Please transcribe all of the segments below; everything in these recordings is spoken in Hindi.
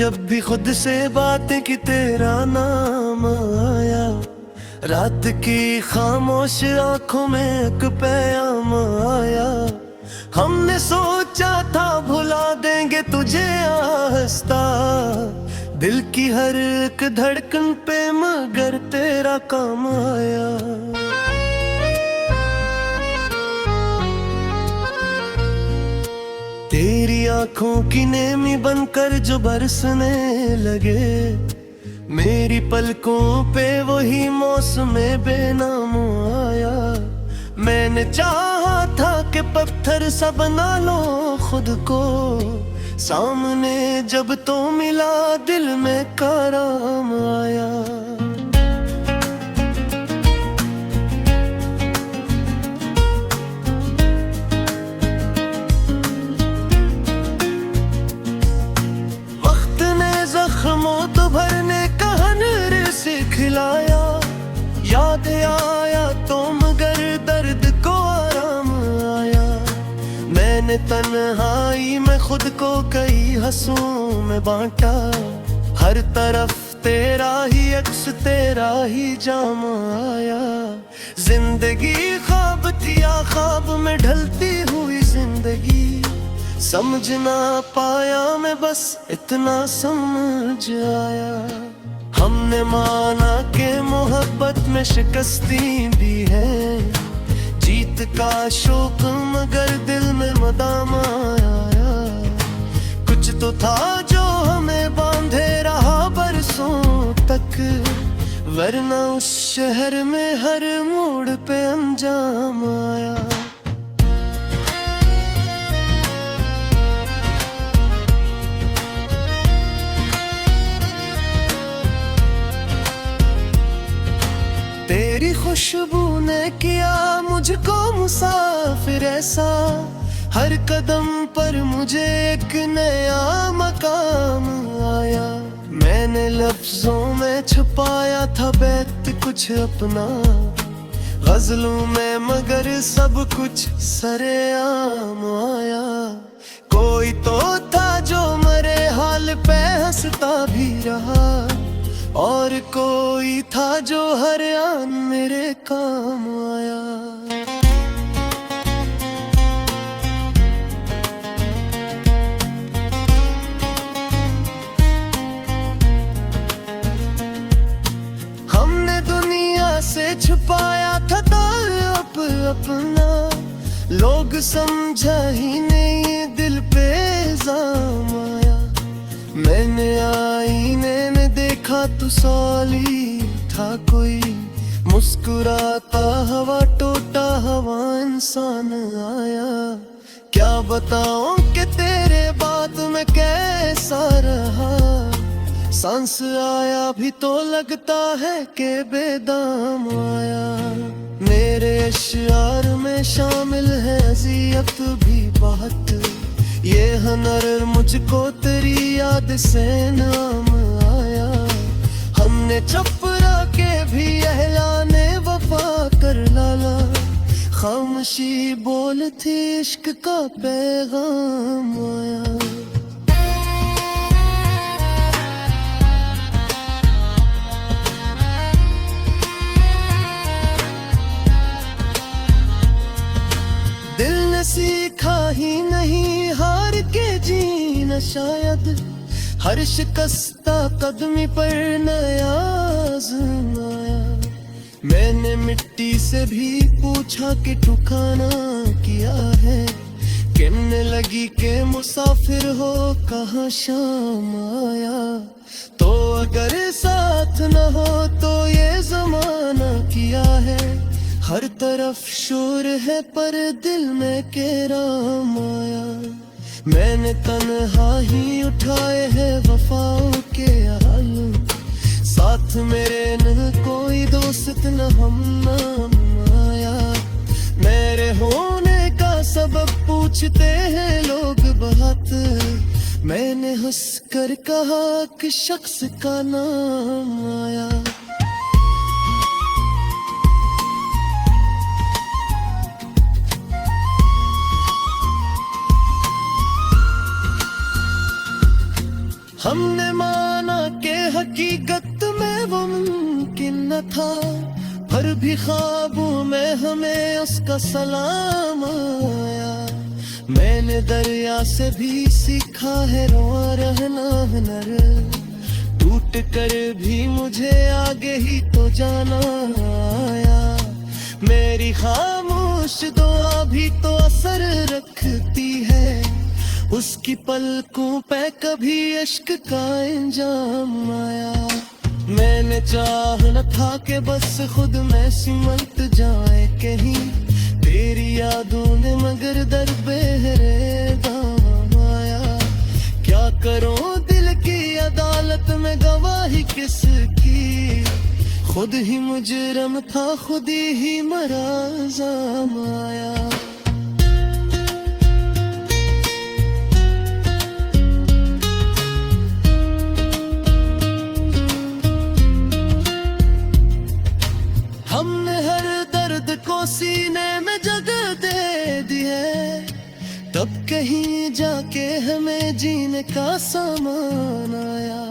जब भी खुद से बातें की तेरा नाम आया, रात की खामोश आंखों में एक पैगाम आया। हमने सोचा था भुला देंगे तुझे आहिस्ता, दिल की हर एक धड़कन पे मगर तेरा काम आया। तेरी आंखों की नेमी बनकर जो बरसने लगे, मेरी पलकों पे वही मौसम बेनाम आया। मैंने चाहा था कि पत्थर सा बना लो खुद को, सामने जब तो मिला दिल में कराम आया। वक्त ने जख्मों तो भरने का हुनर सिखलाया, याद आया तो मगर दर्द को आराम आया। मैंने तन्हाई में खुद को कई हंसों में बांटा, हर तरफ तेरा ही अक्स तेरा ही जाम आया। जिंदगी ख्वाब थी या ख्वाब में ढलती हुई जिंदगी, समझ ना पाया मैं बस इतना समझ आया। हमने माना कि मोहब्बत में शिकस्ती भी है, जीत का शौक मगर दिल में मदाम आया। कुछ तो था जो हमें बांधे रहा बरसों तक, वरना उस शहर में हर मोड़ पे अंजाम आया। तेरी खुशबू ने किया मुझको मुसाफिर ऐसा, हर कदम पर मुझे एक नया मकाम आया। मैंने लफ्जों में छुपाया था बैत कुछ अपना, गजलों में मगर सब कुछ सरेआम आया। कोई तो था जो मरे हाल पे हंसता भी रहा, और कोई था जो हर आन मेरे काम आया। हमने दुनिया से छुपाया था ताल्लुक अपना, लोग समझा ही नहीं दिल पे इल्जाम आया। मैंने आईने में देखा तो साली था कोई, मुस्कुराता हवा टोटा हवा इंसान आया। क्या बताऊं कि तेरे बाद में कैसा रहा, सांस आया भी तो लगता है कि बेदाम आया। मेरे अश्यार में शामिल है अज़ियत भी बहुत, ये हुनर मुझको तेरी याद से नाम आया। हमने चपरा के भी एहलाने वफा कर लाला, खामोशी बोल थी इश्क का पैगाम आया। दिल ने सीखा ही नहीं हार के जीना शायद, हर शिकस्ता कदमी पर नया आज़माया। मैंने मिट्टी से भी पूछा कि ठिकाना किया है, कहने लगी के मुसाफिर हो कहाँ शाम आया। तो अगर साथ न हो तो ये जमाना किया है, हर तरफ शोर है पर दिल में केराम आया। मैंने तन्हा ही उठाए हैं वफाओं के आलू, साथ मेरे न कोई दोस्त न हम नाम आया। मेरे होने का सबब पूछते हैं लोग बहुत, मैंने हंस कर कहा कि शख्स का नाम आया। हमने ख्वाबों में हमें उसका सलाम आया। मैंने दरिया से भी सीखा है रोआ रहना हुनर, टूट कर भी मुझे आगे ही तो जाना आया। मेरी खामोश दुआ भी तो असर रखती है, उसकी पलकों पे कभी इश्क का इंजाम आया। मैंने चाह न था कि बस खुद में सिमट जाए कहीं, तेरी यादों ने मगर दर बेहरे दाम आया। क्या करूं दिल की अदालत में गवाही किसकी, खुद ही मुजरम था खुद ही मरा जाम आया। हमने हर दर्द को सीने में जगह दे दी है, तब कहीं जाके हमें जीने का सामान आया।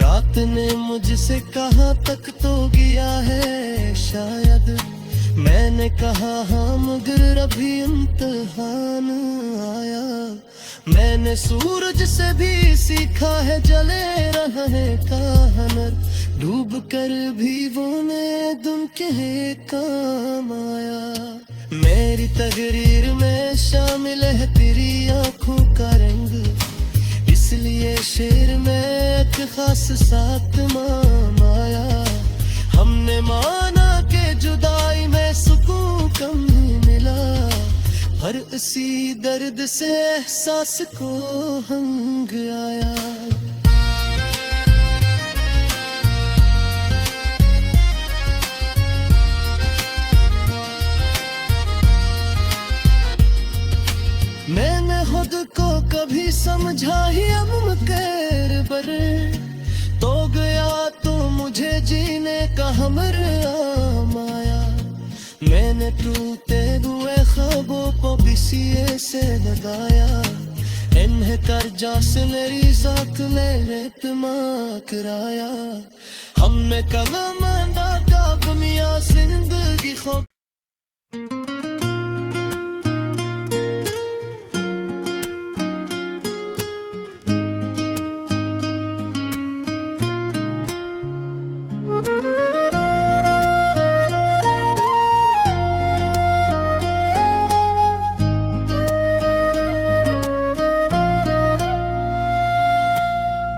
रात ने मुझसे कहा तक तो गया है शायद, मैंने कहा हाँ मगर अभी इम्तिहान आया। मैंने सूरज से भी सीखा है जले रहने का हुनर, डूब कर भी वो दुन के काम आया। मेरी तकरीर में शामिल है तेरी आंखों का रंग, इसलिए शेर में एक खास साथ माम आया। हमने माना के जुदाई में सुकून कम ही मिला, पर इसी दर्द से एहसास को हंग आया। मैंने खुद को कभी समझा ही मुमकिन पर तो गया तो मुझे जीने का हमराम आया। मैंने टूटे हुए ख्वाबों को बिसिए से लगाया, इन्हें कर्जा से मेरी जात ने रेतमा कराया। हमने कलम का दुनिया जिंदगी खो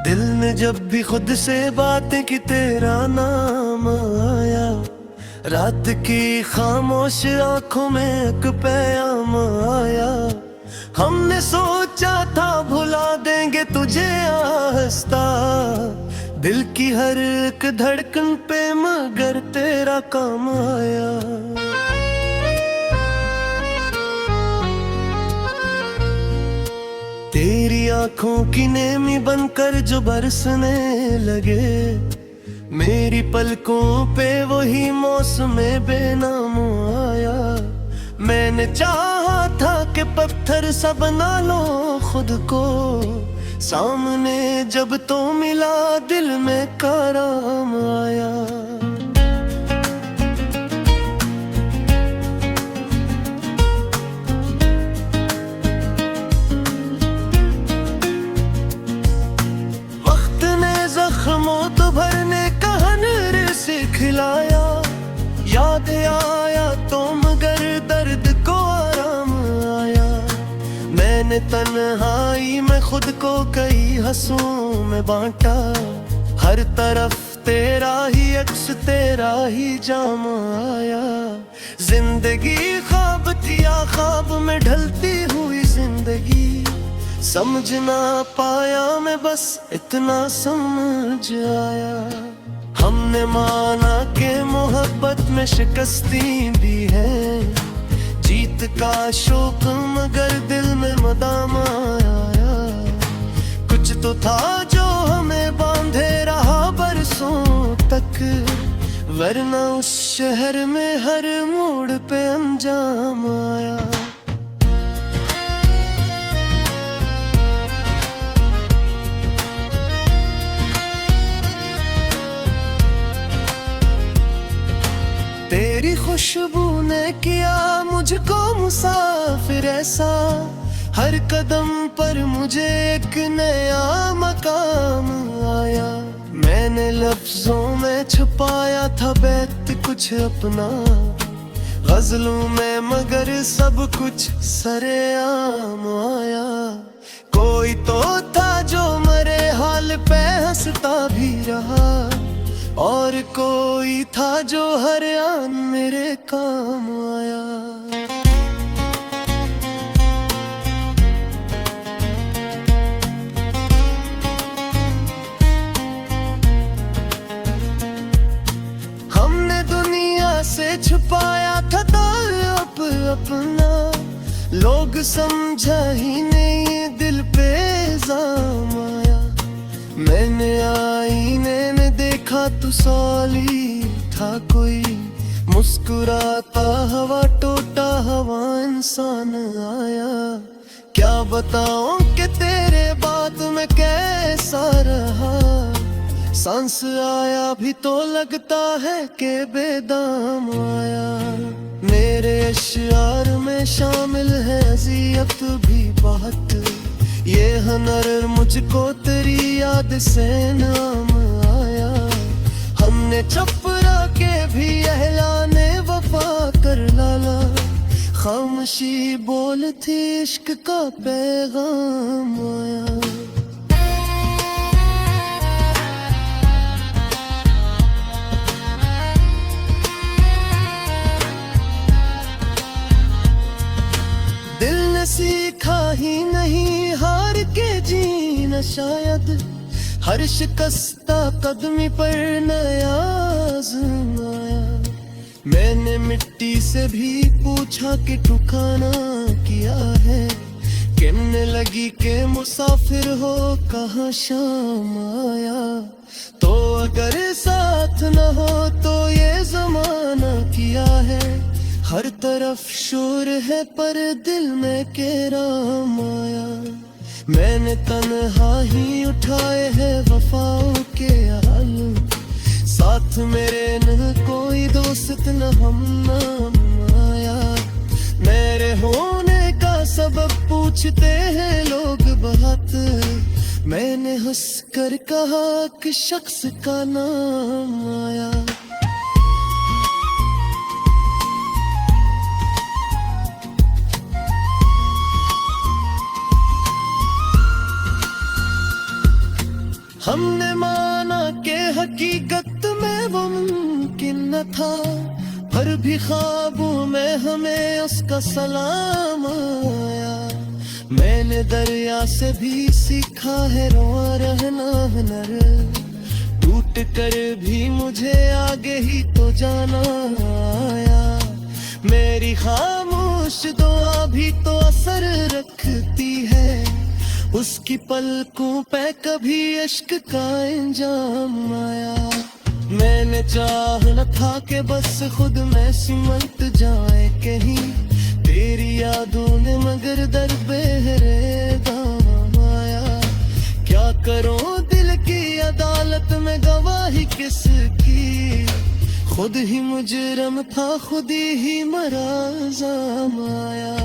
दिल ने जब भी खुद से बातें की तेरा नाम आया, रात की खामोश आंखों में एक पैगाम आया। हमने सोचा था भुला देंगे तुझे आहिस्ता, दिल की हर एक धड़कन पे मगर तेरा काम आया। तेरी आंखों की नेमी बनकर जो बरसने लगे, मेरी पलकों पे वही मौसम बेनाम आया। मैंने चाहा था कि पत्थर सा बना लो खुद को, सामने जब तो मिला दिल में कराम आया। वक्त ने जख्मों तो भरने का हुनर सिखलाया, याद आया तो मगर दर्द को आराम आया। मैंने तन्हाई में खुद को कई हंसों में बांटा, हर तरफ तेरा ही अक्स तेरा ही जाम आया। जिंदगी ख्वाब थी या ख्वाब में ढलती हुई जिंदगी, समझ ना पाया मैं बस इतना समझ आया। हमने माना कि मोहब्बत में शिकस्ती भी है, जीत का शौक मगर दिल में मदाम आया। कुछ तो था जो हमें बांधे रहा बरसों तक, वरना उस शहर में हर मोड़ पे अंजाम आया। तेरी तेरी खुशबू ने किया मुझको मुसाफिर ऐसा, हर कदम पर मुझे एक नया मकाम आया। मैंने लफ्जों में छुपाया था बैत कुछ अपना, गजलों में मगर सब कुछ सरेआम आया। कोई तो था जो मरे हाल पे हंसता भी रहा, और कोई था जो हर आन मेरे काम आया। हमने दुनिया से छुपाया था ताल्लुक अपना, लोग समझा ही नहीं दिल पे इल्जाम आया। मैंने आईने में देखा तो साली था कोई, मुस्कुराता हवा टोटा हवा इंसान आया। क्या बताऊं कि तेरे बाद में कैसा रहा, सांस आया भी तो लगता है कि बेदाम आया। मेरे अश्यार में शामिल है अज़ियत भी बहुत, ये हनर मुझको तेरी याद से नाम आया। हमने चपरा के भी एहलाने वफा कर लाला, खामोशी बोल थी इश्क का पैगाम आया। दिल ने सीखा ही नहीं हार के जीना शायद, हर शिकस्ता कदमी पर नया आज़माया। मैंने मिट्टी से भी पूछा कि ठिकाना किया है, कहने लगी के मुसाफिर हो कहाँ शाम आया। तो अगर साथ न हो तो ये जमाना किया है, हर तरफ शोर है पर दिल में केराम आया। मैंने तन्हा ही उठाए हैं वफाओं के हाल, साथ मेरे न कोई दोस्त न हम नाम आया। मेरे होने का सबब पूछते हैं लोग बहुत, मैंने हंस कर कहा कि शख्स का नाम आया। हमने माना कि हकीकत में वो मुमकिन न था, पर भी ख्वाबों में हमें उसका सलाम आया। मैंने दरिया से भी सीखा है रोआ रहना हुनर, टूट कर भी मुझे आगे ही तो जाना आया। मेरी खामोश दुआ भी तो असर रखती है, उसकी पलकों पे कभी इश्क का इंजाम आया। मैंने चाहा था कि बस खुद में सिमट जाए कहीं, तेरी यादों ने मगर दर बेहरे दाम आया। क्या करूं दिल की अदालत में गवाही किसकी, खुद ही मुजरम था खुद ही मरा जाम आया।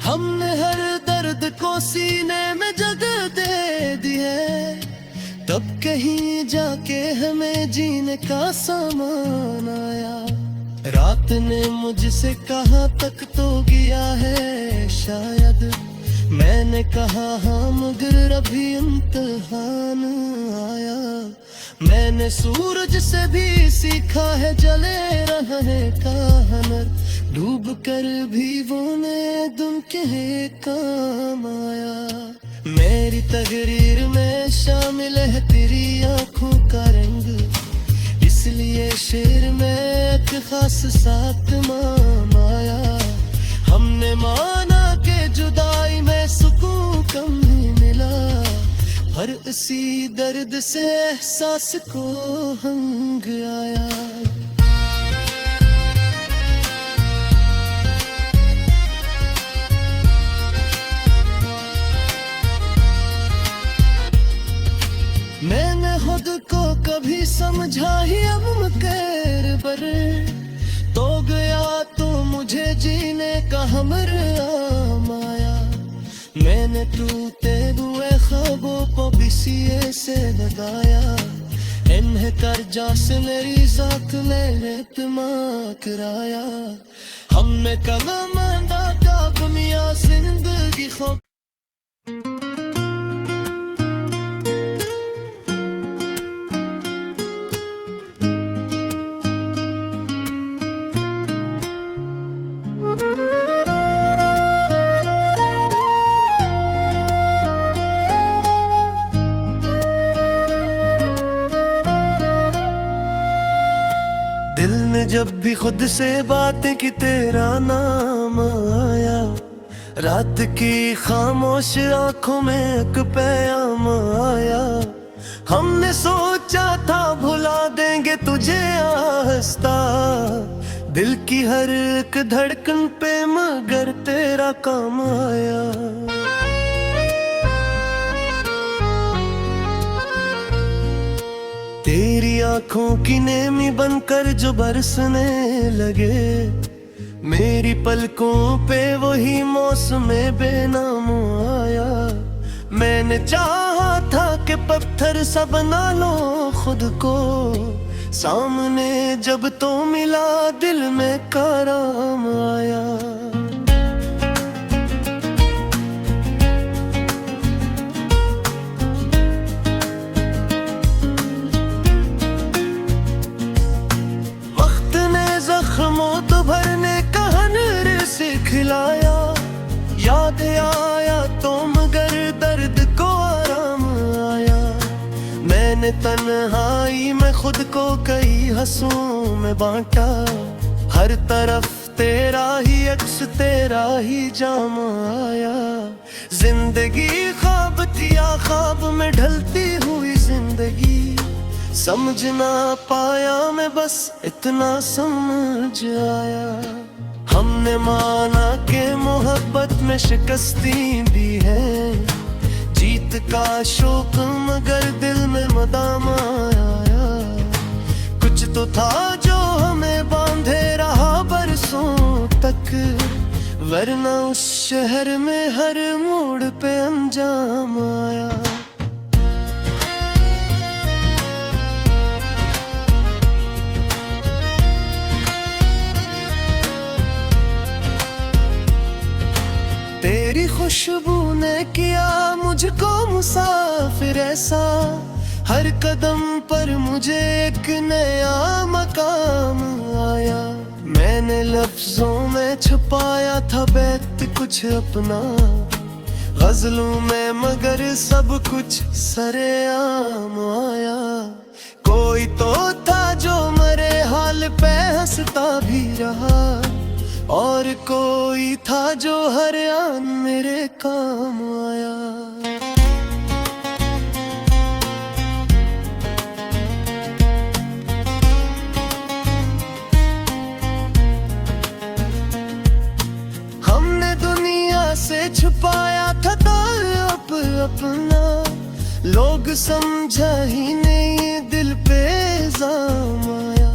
हमने हर दर्द को सीने में जगह दे दी है, तब कहीं जाके हमें जीने का सामान आया। रात ने मुझसे कहा तक तो गया है शायद, मैंने कहा हाँ मगर अभी इम्तिहान आया। मैंने सूरज से भी सीखा है जले रहने का हुनर, डूब कर भी वो नए दुम के काम आया। मेरी तकरीर में शामिल है तेरी आंखों का रंग, इसलिए शेर में एक खास साथ माम आया। हमने माना के जुदाई में सुकून कम ही मिला, पर इसी दर्द से एहसास को हंग आया। समझा ही अब मकर बर तो गया तो मुझे जीने का हमरा माया मैंने टूटे हुए ख्वाबों को बिसिए से लगाया इन्हें कर्जा से मेरी साथ मेरे दिमाग कराया हमें कलम का दुनिया जिंदगी खो दिल ने जब भी खुद से बातें की तेरा नाम आया रात की खामोश आंखों में एक पैगाम आया हमने सोचा था भुला देंगे तुझे आहिस्ता दिल की हर एक धड़कन पे मगर तेरा काम आया तेरी आंखों की नेमी बनकर जो बरसने लगे मेरी पलकों पे वही मौसम बेनाम आया मैंने चाहा था कि पत्थर सा बना लो खुद को सामने जब तो मिला दिल में कराम आया भरने का हनर सिखलाया याद आया तो मगर दर्द को आराम आया मैंने तन्हाई में खुद को कई हंसों में बांटा हर तरफ तेरा ही अक्स तेरा ही जाम आया जिंदगी ख्वाब थी या ख्वाब में ढलती हुई जिंदगी समझ ना पाया मैं बस इतना समझ आया हमने माना कि मोहब्बत में शिकस्ती भी है जीत का शौक मगर दिल में मदाम आया कुछ तो था जो हमें बांधे रहा बरसों तक वरना उस शहर में हर मोड़ पे अंजाम आया तेरी खुशबू ने किया मुझको मुसाफिर ऐसा हर कदम पर मुझे एक नया मकाम आया मैंने लफ्जों में छुपाया था बैत कुछ अपना गजलों में मगर सब कुछ सरेआम आया कोई तो था जो मरे हाल पे हंसता भी रहा और कोई था जो हर आन मेरे काम आया हमने दुनिया से छुपाया था ताल्लुक अपना लोग समझा ही नहीं दिल पे इल्जाम आया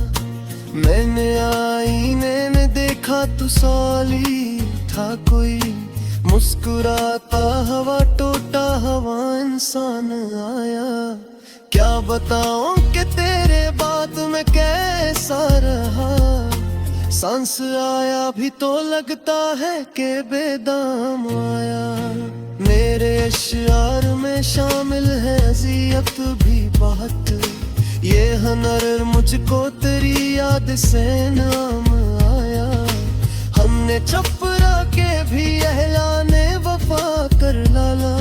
मैंने आईने में देखा तो साली था कोई मुस्कुराता हवा टोटा हवा इंसान आया क्या बताऊं कि तेरे बाद में कैसा रहा सांस आया भी तो लगता है कि बेदाम आया मेरे अश्यार में शामिल है अज़ियत भी बहुत ये हनर मुझको तेरी याद से नाम आया हमने चपरा के भी अहलाने वफा कर लाला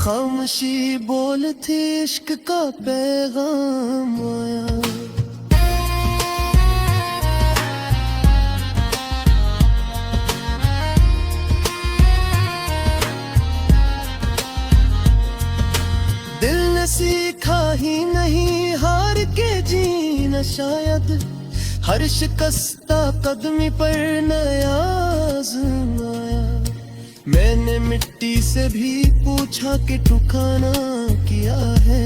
खामोशी बोल थी इश्क का पैगाम आया दिल ने सीखा ही नहीं हार के जीना शायद हर शिकस्ता कदमी पर नया आज़माया मैंने मिट्टी से भी पूछा कि ठिकाना किया है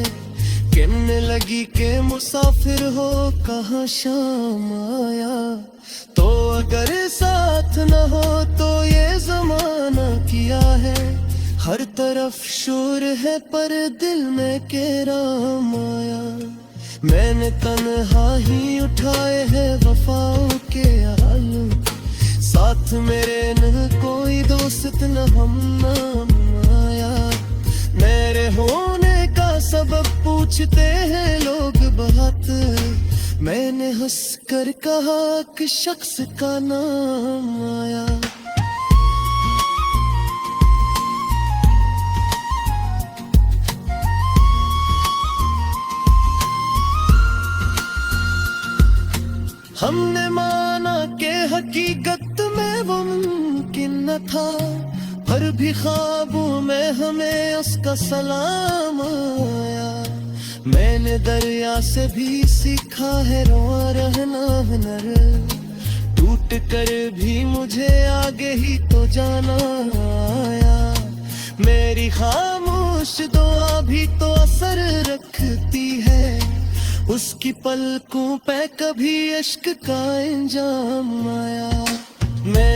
कहने लगी के मुसाफिर हो कहाँ शाम आया। तो अगर साथ न हो तो ये जमाना किया है। हर तरफ शोर है पर दिल में राम आया। मैंने तन्हा ही उठाए हैं वफाओं के आलू। साथ मेरे न कोई दोस्त न हम नाम आया। मेरे होने का सबब पूछते हैं लोग बहुत। मैंने हंस कर कहा कि शख्स का नाम आया। हमने माना कि हकीकत में वो मुमकिन न था, पर भी ख्वाबों में हमें उसका सलाम आया। मैंने दरिया से भी सीखा है रोआ रहना हुनर। टूट कर भी मुझे आगे ही तो जाना आया। मेरी खामोश दुआ भी तो असर रखती है। उसकी पलकों पे कभी इश्क का इंजाम आया। मैं